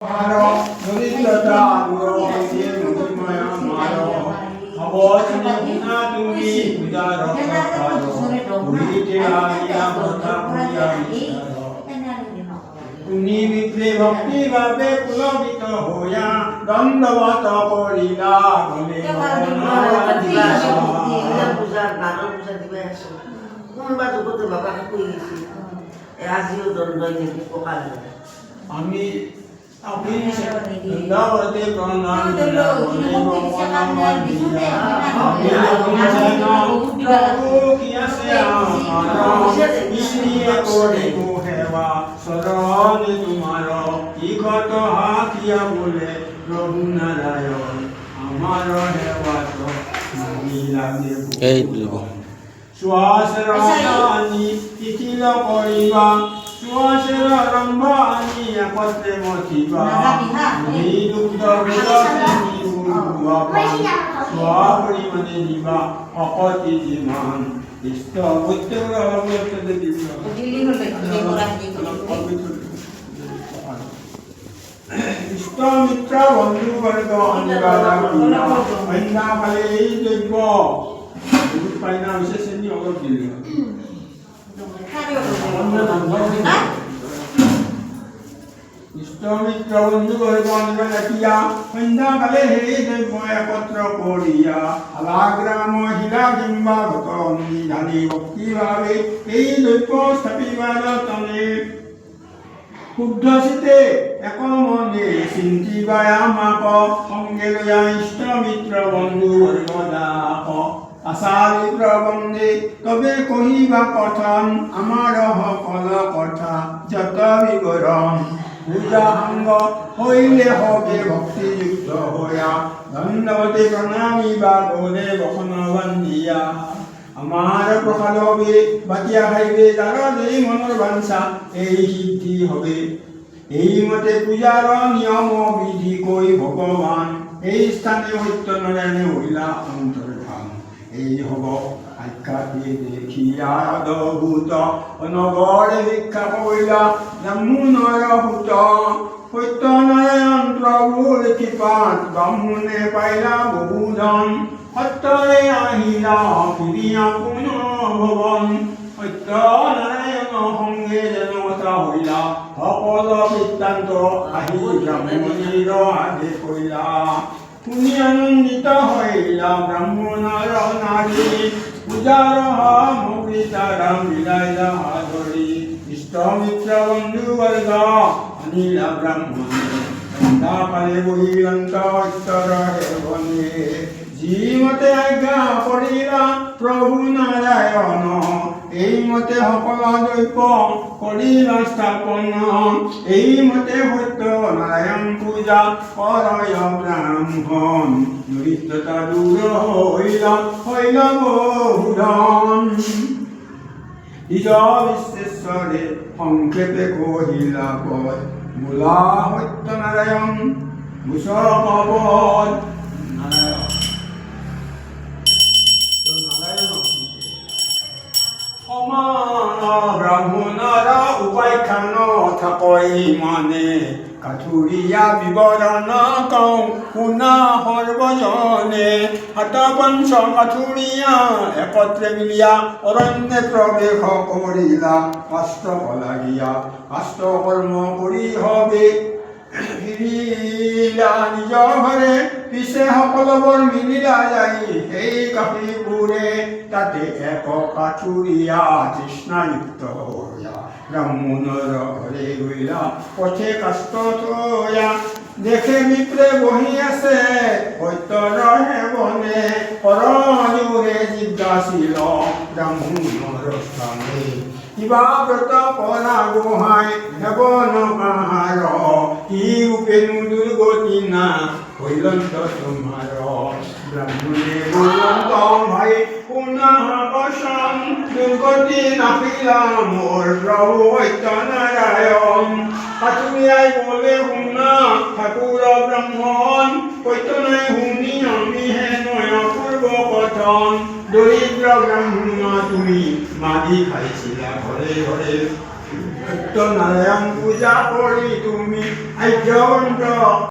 마로 노린다다 우러지 무지마야 마로 아버지니 나둥이 부자로 가요 우리 대아이야 보다 부자이시라로 우님이 프레법디 바베 꿀러비터 호야 넌더와터 버리라 보내요 আমি আপনি বৃন্দাবতে প্রণাম বলে প্রভু নারায়ণ আমার হেবা তো শ্বাসের আনি তিথিল করিবা শ্বাসের আরম্ভ আনি একত্রে মথিবা নিরুদ্ধ বিরতি স্বপরিমাণে নিবা অকতি জীবন ইষ্ট প্রত্যেক অবস্থিত ইষ্ট মিত্র বন্ধু বর্গ অন্যা ফলে এই দৈব পাইনা বিশেষণী অগর দিল ইষ্টমিত্র বন্ধু বর্গ লাটিয়া অন্যা ফলে এই দৈব একত্র করিয়া আলাগ্রাম মহিলা কিংবা ভত নিধানী ভক্তি ভাবে এই দৈব স্থাপিবার তলে শুদ্ধচিতে এক মনে চিন্তিবায় আমাক সঙ্গে লয়া ইষ্টমিত্র বন্ধু বর্গ দাস আশারি প্রবন্ধে তবে কহিবা কথন আমার সকল কথা যত বিবরণ পূজা সঙ্গ হইলে হবে ভক্তিযুক্ত হইয়া ধন্যবতে প্রণামী বা গৌরে বখন বান্ধিয়া আমার প্রসাদ হবে বাকিয়া খাইবে যারা যেই মনের বাঞ্ছা এই সিদ্ধি হবে এই মতে পূজার নিয়ম বিধি কৈ ভগবান এই স্থানে সত্যনারায়ণে হইলা অন্তর্ধান এই হব আখ্যাতি দেখিয়া অদ্ভুত অনগরে ভিক্ষা কইলা ব্রাহ্মণৰ সুত সত্যনারায়ণ প্ৰভুৰ কৃপাত ব্ৰাহ্মণে পাইলা বহুধন সত্যৰে আহিলা ফিৰিয়া পুনঃভৱন সত্যনারায়ণ সংগে জনতা হইলা সকল বৃত্তান্ত আহি ব্ৰাহ্মণীৰ আদেশ কইলা শুনি আনন্দিত হইলা ব্রাহ্মণৰ নাৰী পূজাৰ সামগ্ৰী তাৰা মিলাইলা ধৰি ইষ্টমিত্ৰ বন্ধু বৰ্গ আনিলা ব্ৰাহ্মণে কালে বহিৰন্ত উত্তৰ হেবনে যিমতে আজ্ঞা কৰিলা প্ৰভু নাৰায়ণ এই মতে সকল দ্ৰব্য কৰিলা স্থাপন এই মতে সত্য নাৰায়ণ পূজা কৰয় ব্ৰাহ্মণ দৰিদ্ৰতা দূৰ হইলা বহুধন নিজ বিশ্বেশ্বৰে সংক্ষেপে কহিলা পদ বোলা সত্যনাৰায়ণ মুছলপদ ব্রাহ্মণৰ উপাখ্যান থাকৈ মানে কাঠুৰীয়া বিৱৰণ কওঁ শুনা সৰ্বজনে হাত পঞ্চ কাঠুৰীয়া একত্ৰে মিলিয়া অৰণ্যে প্ৰৱেশ কৰিলা কাষ্ট লাগিয়া কাষ্ট কৰ্ম কৰি হবে ফিৰিলা নিজ ঘৰে পিছে সকলোবোৰ মিলিলা যাই সেই কাঠিবোৰে তাতে এক কাঠুৰীয়া তৃষ্ণাযুক্ত হইয়া ব্ৰাহ্মণৰ ঘৰে গইলা পথে কাষ্ট থয়া দেখে বিপ্ৰে বহি আছে সত্যৰ হেবনে কৰজোৰে জিজ্ঞাসিল ব্ৰাহ্মণৰ স্বামী কিবা ব্ৰত কৰা গোহাঁই হেবন কাহাৰ কি উপেনু দুৰ্গতি না হইলন্ত তোমাৰ ব্রাহ্মণে বলন্ত ভাই পুনঃ বসন দুর্গতি নাপিলা মোর প্রভু সত্যনারায়ণ কাঠুরিয়াই বলে শুনা ঠাকুর ব্রাহ্মণ সত্যনাই শুনি আমি হে নয় পূর্ব কথন দরিদ্র ব্রাহ্মণ তুমি মাগি খাইছিলা ঘরে ঘরে সত্যনারায়ণ পূজা করি তুমি আদ্যবন্ত